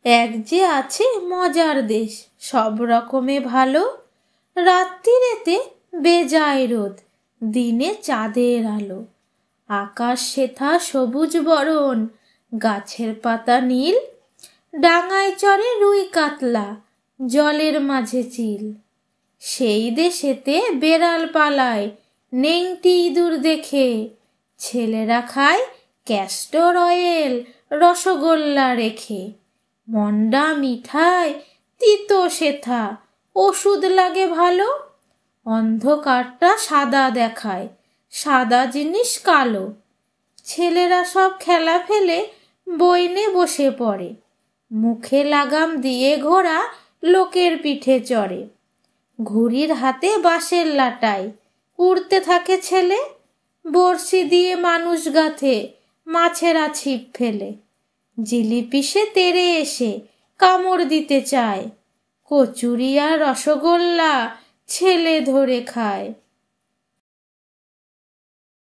এক যে আছে মজার দেশ, সব রকমে ভালো। রাত্রিরেতে বেজায় রোদ, দিনে চাঁদের আলো। আকাশ সেথা সবুজ বরণ, গাছের পাতা নীল। ডাঙায় চড়ে রুই কাতলা, জলের মাঝে চিল। সেই দেশেতে বেড়াল পালায়, নেংটি ইঁদুর দেখে। ছেলেরা খায় ক্যাস্টর অয়েল, রসগোল্লা রেখে। মন্ডা মিঠাই, তিতো সেথা, ওষুধ লাগে ভালো। অন্ধকারটা সাদা দেখায়, সাদা জিনিস কালো। ছেলেরা সব খেলা ফেলে বইনে বসে পড়ে। মুখে লাগাম দিয়ে ঘোড়া লোকের পিঠে চড়ে। ঘুড়ির হাতে বাঁশের লাটাই, উড়তে থাকে ছেলে। বড়শি দিয়ে মানুষ গাথে, মাছেরা ছিপ ফেলে। জিলিপি সে তেড়ে এসে কামড় দিতে চায়। কচুরি আর রসগোল্লা ছেলে ধরে খায়।